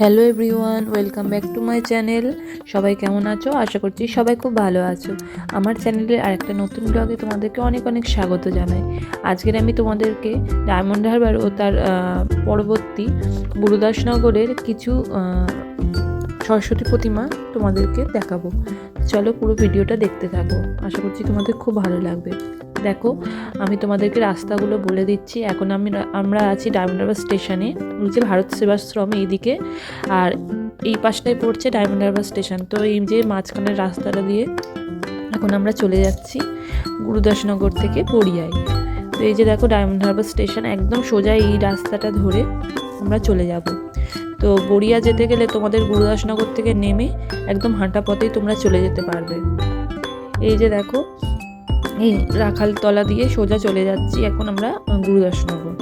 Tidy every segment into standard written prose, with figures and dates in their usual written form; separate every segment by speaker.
Speaker 1: Hello everyone, welcome back to my channel. সবাই কেমন আছো? আশা করছি সবাই খুব ভালো আছো। আমার চ্যানেলের আরেকটা নতুন ব্লগে তোমাদেরকে অনেক অনেক স্বাগত জানাই। আজকের আমি তোমাদেরকে ডায়মন্ড হারবার ও তার পরবর্তী গুরুদাসনগরের কিছু সরস্বতী প্রতিমা তোমাদেরকে দেখাবো। চলো পুরো ভিডিওটা দেখতে থাকো, আশা করছি তোমাদের খুব ভালো লাগবে। দেখো, আমি তোমাদেরকে রাস্তাগুলো বলে দিচ্ছি। এখন আমরা আছি ডায়মন্ড হারবার স্টেশনে, যে ভারত সেবাশ্রম এইদিকে, আর এই পাশটায় পড়ছে ডায়মন্ড হারবার স্টেশন। তো এই যে মাঝখানের রাস্তাটা দিয়ে এখন আমরা চলে যাচ্ছি গুরুদাসনগর থেকে বড়িয়ায়। তো এই যে দেখো ডায়মন্ড হারবার স্টেশন, একদম সোজা এই রাস্তাটা ধরে আমরা চলে যাব। তো বড়িয়া যেতে গেলে তোমাদের গুরুদাসনগর থেকে নেমে একদম হাঁটা পথেই তোমরা চলে যেতে পারবে। এই যে দেখো, এই রাখালতলা দিয়ে সোজা চলে যাচ্ছি এখন আমরা গুরুদাসনগর।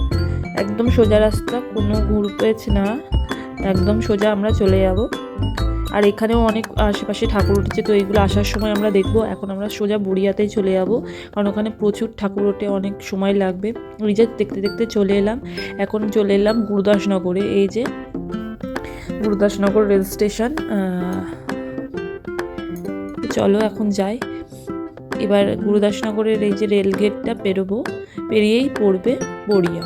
Speaker 1: একদম সোজা রাস্তা, কোনো ঘুরপেচ না, একদম সোজা আমরা চলে যাব। আর এখানেও অনেক আশেপাশে ঠাকুর উঠেছে, তো এইগুলো আসার সময় আমরা দেখবো। এখন আমরা সোজা বড়িয়াতেই চলে যাব, কারণ ওখানে প্রচুর ঠাকুর ওঠে, অনেক সময় লাগবে। ওই যে দেখতে দেখতে চলে এলাম, এখন চলে এলাম গুরুদাসনগরে। এই যে গুরুদাসনগর রেল স্টেশন। চলো এখন যাই। এবার গুরুদাসনগরের এই যে রেল গেটটা পেরোবো, পেরিয়েই পড়বে বড়িয়া।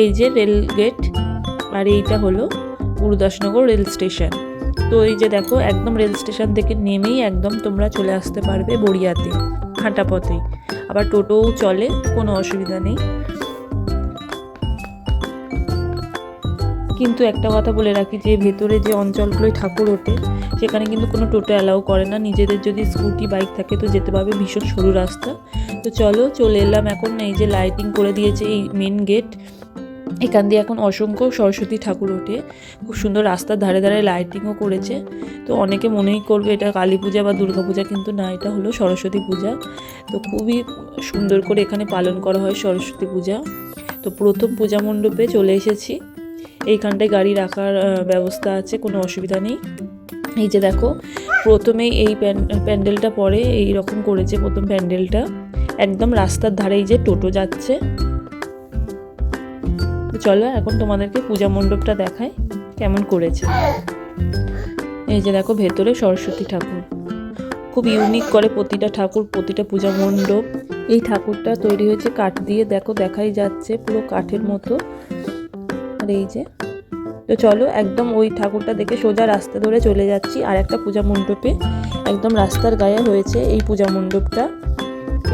Speaker 1: এই যে রেল গেট, আর এইটা হলো গুরুদাসনগর রেল স্টেশন। তো এই যে দেখো, একদম রেল স্টেশন থেকে নেমেই একদম তোমরা চলে আসতে পারবে বড়িয়াতে, হাঁটা পথেই। আবার টোটোও চলে, কোনো অসুবিধা নেই। কিন্তু একটা কথা বলে রাখি, যে ভেতরে যে অঞ্চলগুলোয় ঠাকুর ওঠে সেখানে কিন্তু কোনো টোটো অ্যালাউ করে না। নিজেদের যদি স্কুটি বাইক থাকে তো যেতে পারবে, ভীষণ সরু রাস্তা। তো চলো চলে এলাম এখন। এই যে লাইটিং করে দিয়েছে এই মেন গেট, এখান দিয়ে এখন অসংখ্য সরস্বতী ঠাকুর ওঠে। খুব সুন্দর, রাস্তার ধারে ধারে লাইটিংও করেছে। তো অনেকে মনেই করবে এটা কালী পূজা বা দুর্গা পূজা, কিন্তু না, এটা হলো সরস্বতী পূজা। তো খুবই সুন্দর করে এখানে পালন করা হয় সরস্বতী পূজা। তো প্রথম পূজা মণ্ডপে চলে এসেছি। এইখানটায় গাড়ি রাখার ব্যবস্থা আছে, কোনো অসুবিধা নেই। এই যে দেখো, প্রথমেই এই প্যান্ডেলটা পরে এই রকম করেছে। প্রথম প্যান্ডেলটা একদম রাস্তার ধারে, এই যে টোটো যাচ্ছে। চলো এখন তোমাদেরকে পূজা মণ্ডপটা দেখাই কেমন করেছে। এই যে দেখো, ভেতরে সরস্বতী ঠাকুর, খুব ইউনিক করে প্রতিটা ঠাকুর, প্রতিটা পূজা মণ্ডপ। এই ঠাকুরটা তৈরি হয়েছে কাঠ দিয়ে, দেখো দেখাই যাচ্ছে পুরো কাঠের মতো। আর এই যে, তো চলো একদম ওই ঠাকুরটা দেখে সোজা রাস্তা ধরে চলে যাচ্ছি আর একটা পূজা মণ্ডপে। একদম রাস্তার গায়ে হয়েছে এই পূজা মণ্ডপটা।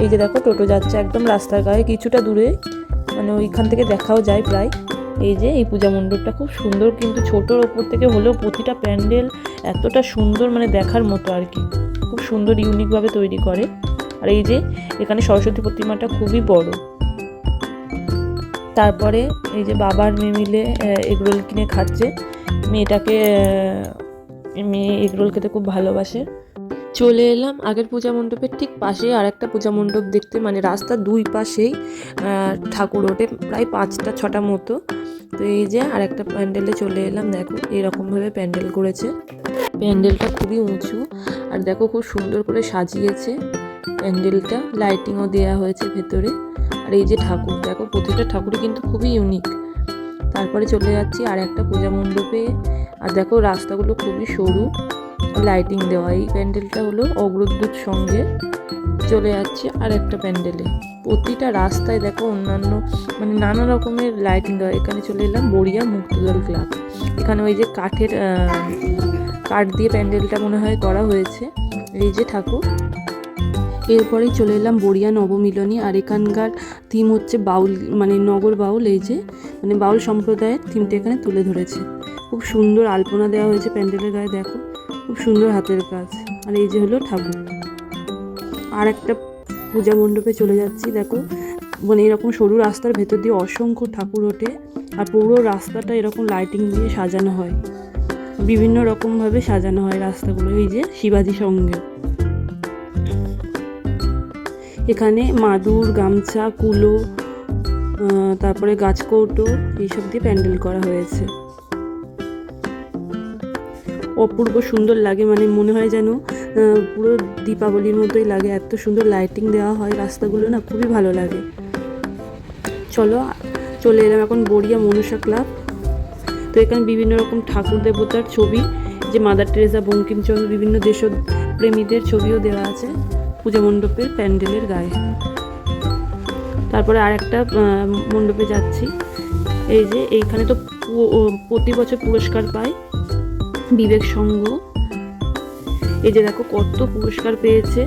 Speaker 1: এই যে দেখো, টোটো যাচ্ছে একদম রাস্তার গায়ে, কিছুটা দূরে, মানে ওইখান থেকে দেখাও যায় প্রায়। এই যে এই পূজা মণ্ডপটা খুব সুন্দর, কিন্তু ছোটোর ওপর থেকে হলেও প্রতিটা প্যান্ডেল এতটা সুন্দর, মানে দেখার মতো আর কি। খুব সুন্দর ইউনিকভাবে তৈরি করে। আর এই যে এখানে সরস্বতী প্রতিমাটা খুবই বড়। তারপরে এই যে বাবার মেয়ে মিলে এগরোল কিনে খাচ্ছে। মেয়ে এগরোল খেতে খুব ভালোবাসে। চলে এলাম আগের পূজা মণ্ডপের ঠিক পাশে আর একটা পূজা মণ্ডপ দেখতে, মানে রাস্তার দুই পাশেই ঠাকুর ওঠে, প্রায় 5-6টা মতো। তো এই যে আর একটা প্যান্ডেলে চলে এলাম। দেখো এরকমভাবে প্যান্ডেল করেছে, প্যান্ডেলটা খুবই উঁচু। আর দেখো খুব সুন্দর করে সাজিয়েছে প্যান্ডেলটা, লাইটিংও দেওয়া হয়েছে ভেতরে। আর এই যে ঠাকুর, দেখো প্রতিটা ঠাকুরই কিন্তু খুবই ইউনিক। তারপরে চলে যাচ্ছি আর একটা পূজা মণ্ডপে। আর দেখো রাস্তাগুলো খুবই সরু, লাইটিং দেওয়া। এই প্যান্ডেলটা হলো অগ্রদূত সঙ্গে। চলে যাচ্ছি আর একটা প্যান্ডেলে। প্রতিটা রাস্তায় দেখো অন্যান্য, মানে নানা রকমের লাইটিং দেওয়া। এখানে চলে এলাম বড়িয়া মুক্তদল ক্লাব। এখানে ওই যে কাঠ দিয়ে প্যান্ডেলটা মনে হয় করা হয়েছে। এই যে ঠাকুর। এরপরেই চলে এলাম বড়িয়া নবমিলনী। আর এখানকার থিম হচ্ছে বাউল, মানে নগর বাউল। এই যে মানে বাউল সম্প্রদায়ের থিমটা এখানে তুলে ধরেছে। খুব সুন্দর আলপনা দেওয়া হয়েছে প্যান্ডেলের গায়ে, দেখো খুব সুন্দর হাতের কাজ। আর এই যে হলো ঠাকুর। আর একটা পূজা মণ্ডপে চলে যাচ্ছি। দেখো মানে এরকম সরু রাস্তার ভেতর দিয়ে অসংখ্য ঠাকুর ওঠে, আর পুরো রাস্তাটা এরকম লাইটিং দিয়ে সাজানো হয়, বিভিন্ন রকমভাবে সাজানো হয় রাস্তাগুলো। এই যে শিবাজি সঙ্গে, এখানে মাদুর, গামছা, কুলো, তারপরে গাছকৌটো, এইসব দিয়ে প্যান্ডেল করা হয়েছে। অপূর্ব সুন্দর লাগে, মানে মনে হয় যেন পুরো দীপাবলির মতোই লাগে, এত সুন্দর লাইটিং দেওয়া হয় রাস্তাগুলো, না খুবই ভালো লাগে। চলো চলে এলাম এখন বড়িয়া মনসা ক্লাব। তো এখানে বিভিন্ন রকম ঠাকুর দেবতার ছবি, যে মাদার টেরেসা, বঙ্কিমচন্দ্র, বিভিন্ন দেশপ্রেমীদের ছবিও দেওয়া আছে পূজা মণ্ডপের প্যান্ডেলের গায়ে। তারপরে আর একটা মণ্ডপে যাচ্ছি। এই যে এইখানে তো প্রতি বছর পুরস্কার পায় বিবেক সংঘ। এই যে দেখো কত পুরস্কার পেয়েছে।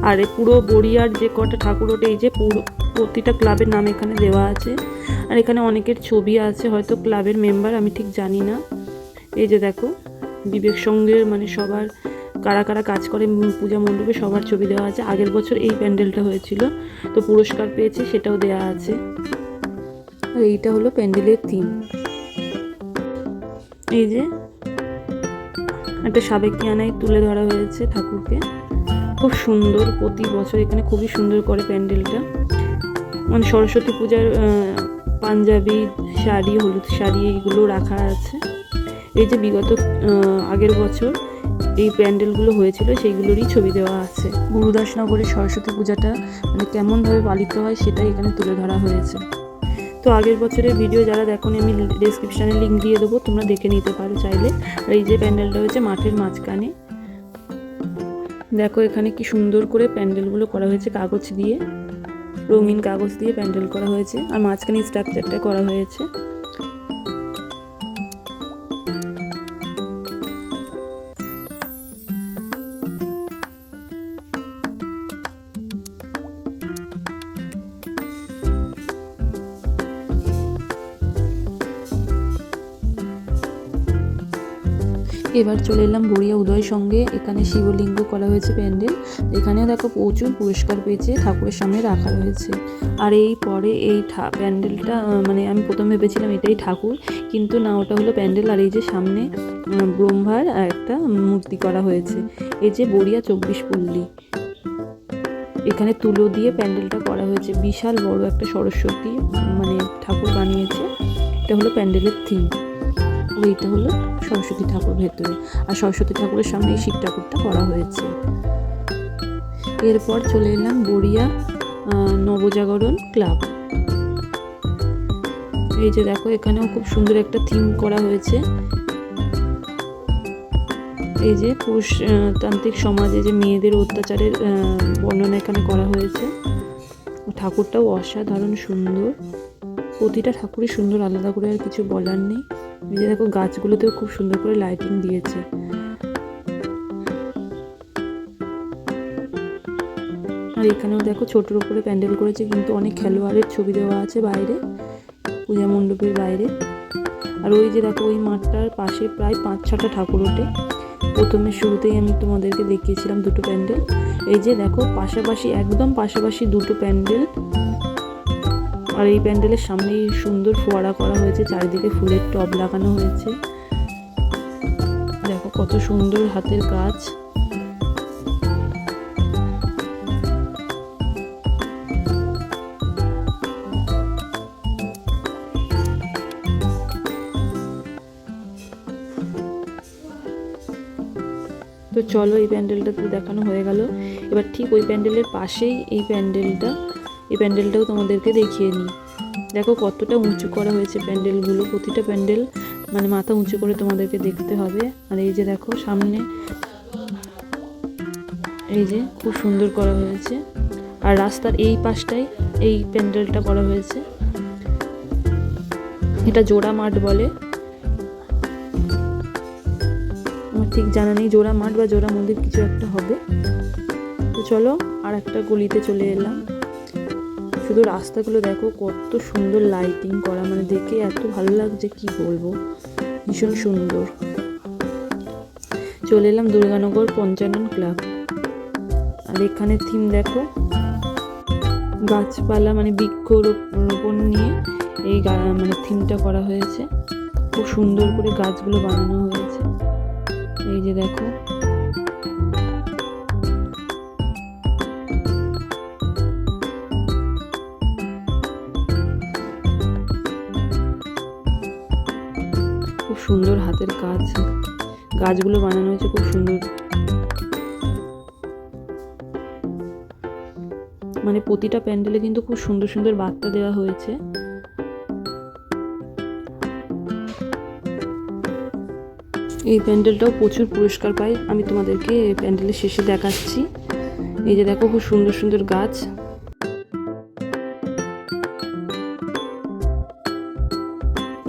Speaker 1: আর পুরো বড়িয়ার যে কটা ঠাকুর ওঠে, এই যে প্রতিটা ক্লাবের নাম এখানে দেওয়া আছে। আর এখানে অনেকের ছবি আছে, হয়তো ক্লাবের মেম্বার, আমি ঠিক জানি না। এই যে দেখো বিবেক সংঘের মানে সবার কারা কারা কাজ করে পূজা মণ্ডপে সবার ছবি দেওয়া আছে। আগের বছর এই প্যান্ডেলটা হয়েছিল, তো পুরস্কার পেয়েছে, সেটাও দেওয়া আছে। আর এইটা হলো প্যান্ডেলের থিম। এই যে একটা সাবেকিয়ানায় তুলে ধরা হয়েছে ঠাকুরকে, খুব সুন্দর। প্রতি বছর এখানে খুবই সুন্দর করে প্যান্ডেলটা, মানে সরস্বতী পূজার পাঞ্জাবি শাড়ি, হলুদ শাড়ি, এইগুলো রাখা আছে। এই যে বিগত আগের বছর এই প্যান্ডেলগুলো হয়েছিল সেইগুলোরই ছবি দেওয়া আছে। গুরুদাসনগরের সরস্বতী পূজাটা মানে কেমনভাবে পালিত হয় সেটাই এখানে তুলে ধরা হয়েছে। তো আগের বছরের ভিডিও যারা দেখোনি, আমি ডেসক্রিপশানে লিঙ্ক দিয়ে দেবো, তোমরা দেখে নিতে পারো চাইলে। আর এই যে প্যান্ডেলটা হয়েছে মাঠের মাঝখানে। দেখো এখানে কি সুন্দর করে প্যান্ডেলগুলো করা হয়েছে, কাগজ দিয়ে, রঙিন কাগজ দিয়ে প্যান্ডেল করা হয়েছে। আর মাঝখানে স্ট্রাকচারটা করা হয়েছে। এবার চলে এলাম বড়িয়া উদয় সঙ্গে। এখানে শিবলিঙ্গ করা হয়েছে প্যান্ডেল। এখানেও দেখো প্রচুর পুরস্কার পেয়েছে, ঠাকুরের সামনে রাখা রয়েছে। আর এই পরে এই প্যান্ডেলটা মানে আমি প্রথমে ভেবেছিলাম এটাই ঠাকুর, কিন্তু না, ওটা হলো প্যান্ডেল। আর এই যে সামনে ব্রহ্মার একটা মূর্তি করা হয়েছে। এই যে বড়িয়া 24 পল্লী, এখানে তুলো দিয়ে প্যান্ডেলটা করা হয়েছে। বিশাল বড় একটা সরস্বতী মানে ঠাকুর বানিয়েছে। এটা হলো প্যান্ডেলের থিম। এইটা হলো সরস্বতী ঠাকুর ভেতরে, আর সরস্বতী ঠাকুরের সামনে এই শিব ঠাকুরটা করা হয়েছে। এরপর চলে এলাম বড়িয়া নবজাগরণ ক্লাব। এই যে দেখো এখানেও খুব সুন্দর একটা থিম করা হয়েছে। এই যে পুরুষতান্ত্রিক সমাজে যে মেয়েদের অত্যাচারের বর্ণনা এখানে করা হয়েছে। ঠাকুরটাও অসাধারণ সুন্দর, প্রতিটা ঠাকুরই সুন্দর, আলাদা করে আর কিছু বলার নেই। এই যে দেখো গাছগুলোতেও খুব সুন্দর করে লাইটিং দিয়েছে। আর এখানেও দেখো ছোটোর উপরে প্যান্ডেল করেছে, কিন্তু অনেক খেলোয়াড়ের ছবি দেওয়া আছে বাইরে, পূজা মণ্ডপের বাইরে। আর ওই যে দেখো ওই মাঠটার পাশে প্রায় 5-6টা ঠাকুর ওঠে। প্রথমে শুরুতেই আমি তোমাদেরকে দেখিয়েছিলাম দুটো প্যান্ডেল। এই যে দেখো পাশাপাশি, একদম পাশাপাশি দুটো প্যান্ডেল। আর এই প্যান্ডেলের সামনেই সুন্দর ফোয়ারা করা হয়েছে, চারিদিকে ফুলের টব লাগানো হয়েছে। দেখো কত সুন্দর হাতের কাজ। তো চলো, এই প্যান্ডেলটা তো দেখানো হয়ে গেল। এবার ঠিক ওই প্যান্ডেলের পাশেই এই প্যান্ডেলটাও তোমাদেরকে দেখিয়ে নিই। দেখো কতটা উঁচু করা হয়েছে প্যান্ডেলগুলো, প্রতিটা প্যান্ডেল মানে মাথা উঁচু করে তোমাদেরকে দেখতে হবে। আর এই যে দেখো সামনে, এই যে খুব সুন্দর করা হয়েছে। আর রাস্তার এই পাশটাই এই প্যান্ডেলটা করা হয়েছে। এটা জোড়া মাঠ বলে, আমার ঠিক জানা নেই, জোড়া মাঠ বা জোড়া মন্দির কিছু একটা হবে। তো চলো আর একটা গলিতে চলে এলাম। শুধু রাস্তাগুলো দেখো কত সুন্দর লাইটিং করা, মানে দেখে এত ভালো লাগছে কি বলবো, ভীষণ সুন্দর। চলে এলাম দুর্গানগর পঞ্চানন ক্লাব। আর এখানে থিম দেখো, গাছপালা মানে বৃক্ষরোপণ নিয়ে এই মানে থিমটা করা হয়েছে। খুব সুন্দর করে গাছগুলো বানানো হয়েছে। এই যে দেখো খুব সুন্দর হাতের কাজ, গাছগুলো বানানো হয়েছে খুব সুন্দর। মানে প্রতিটা প্যান্ডেলে কিন্তু খুব সুন্দর সুন্দর বার্তা দেওয়া হয়েছে। এই প্যান্ডেলটাও প্রচুর পুরস্কার পায়, আমি তোমাদেরকে প্যান্ডেলের শেষে দেখাচ্ছি। এই যে দেখো খুব সুন্দর সুন্দর গাছ।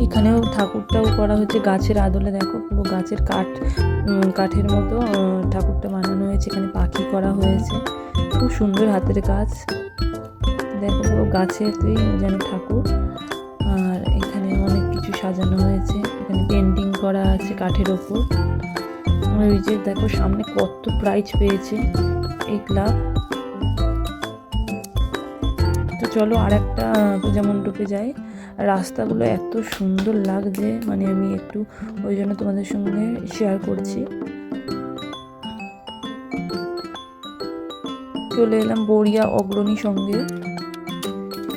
Speaker 1: এখানেও ঠাকুরটাও করা হচ্ছে গাছের আদলে, দেখো পুরো গাছের কাঠের মতো ঠাকুরটা বানানো হয়েছে। এখানে পাখি করা হয়েছে, খুব সুন্দর হাতের কাজ। দেখো পুরো গাছেতেই যেন ঠাকুর। আর এখানে অনেক কিছু সাজানো হয়েছে, এখানে পেন্টিং করা আছে কাঠের ওপর। ওই যে দেখো সামনে কত প্রাইজ পেয়েছে এই ক্লাব। তো চলো আর একটা পূজা মণ্ডপে যাই। রাস্তাগুলো এত সুন্দর লাগছে, মানে আমি একটু ওই জন্য তোমাদের সঙ্গে শেয়ার করছি। চলে এলাম বড়িয়া অগ্রণী সঙ্গে।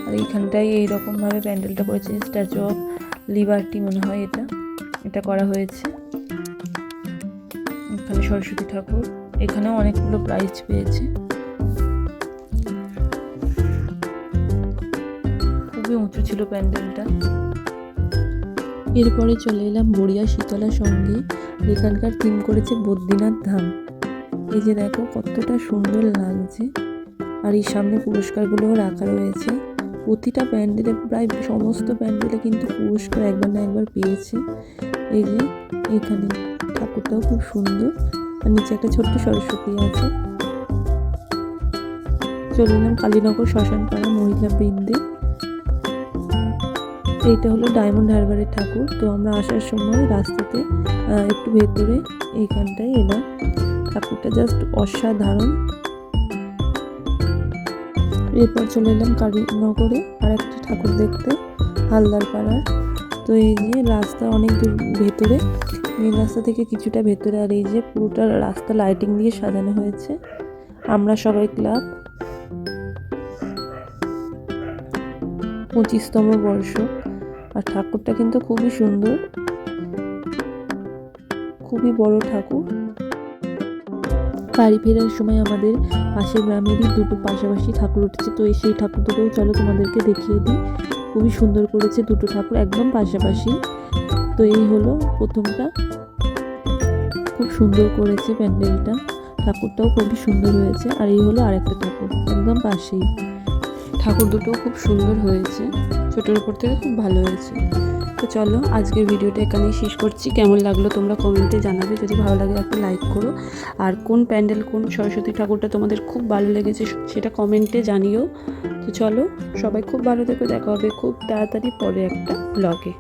Speaker 1: আর এইখানটায় এইরকমভাবে প্যান্ডেলটা করেছে, স্ট্যাচু অফ লিবার্টি মনে হয় এটা করা হয়েছে। এখানে সরস্বতী ঠাকুর, এখানেও অনেকগুলো প্রাইজ পেয়েছে। খুবই উঁচু ছিল প্যান্ডেলটা। এরপরে চলে এলাম বড়িয়া শীতলা সঙ্গে, এখানকার থিম করেছে বদ্রীনাথ ধাম। এই যে দেখো কতটা সুন্দর লাগছে। আর এই সামনে পুরস্কারগুলোও রাখা রয়েছে। প্রতিটা প্যান্ডেলে, প্রায় সমস্ত প্যান্ডেলে কিন্তু পুরস্কার একবার না একবার পেয়েছে। এই যে এখানে ঠাকুরটাও খুব সুন্দর, আর নিচে একটা ছোট্ট সরস্বতী আছে। চলে এলাম কালীনগর শ্মশানপাড়া মহিলা বৃন্দে। এইটা হলো ডায়মন্ড হারবারের ঠাকুর। তো আমরা আসার সময় রাস্তাতে একটু ভেতরে এইখানটায় এলাম। ঠাকুরটা জাস্ট অসাধারণ। এরপর চলে এলাম কালীনগরে আর একটা ঠাকুর দেখতে, হালদার পাড়ার। তো এই যে রাস্তা অনেক দূর ভেতরে, মেন রাস্তা থেকে কিছুটা ভেতরে। আর এই যে পুরোটা রাস্তা লাইটিং দিয়ে সাজানো হয়েছে। আমরা সবাই ক্লাব 25তম বর্ষ। আর ঠাকুরটা কিন্তু খুবই সুন্দর, খুবই বড় ঠাকুর। বাড়ি ফেরার সময় আমাদের পাশের গ্রামেরই দুটো পাশাপাশি ঠাকুর উঠেছে। তো সেই ঠাকুর দুটোও চলো তোমাদেরকে দেখিয়ে দিই। খুবই সুন্দর করেছে দুটো ঠাকুর একদম পাশাপাশি। তো এই হলো প্রথমটা, খুব সুন্দর করেছে প্যান্ডেলটা, ঠাকুরটাও খুবই সুন্দর হয়েছে। আর এই হলো আরেকটা ঠাকুর একদম পাশেই। ঠাকুর দুটোও খুব সুন্দর হয়েছে, ছোটোর উপর থেকে খুব ভালো হয়েছে। তো চলো আজকের ভিডিওটা এখানেই শেষ করছি। কেমন লাগলো তোমরা কমেন্টে জানাবে, যদি ভালো লাগে একটা লাইক করো। আর কোন প্যান্ডেল, কোন সরস্বতী ঠাকুরটা তোমাদের খুব ভালো লেগেছে সেটা কমেন্টে জানিও। তো চলো সবাই খুব ভালো থেকো, দেখা হবে খুব তাড়াতাড়ি পরে একটা ব্লগে।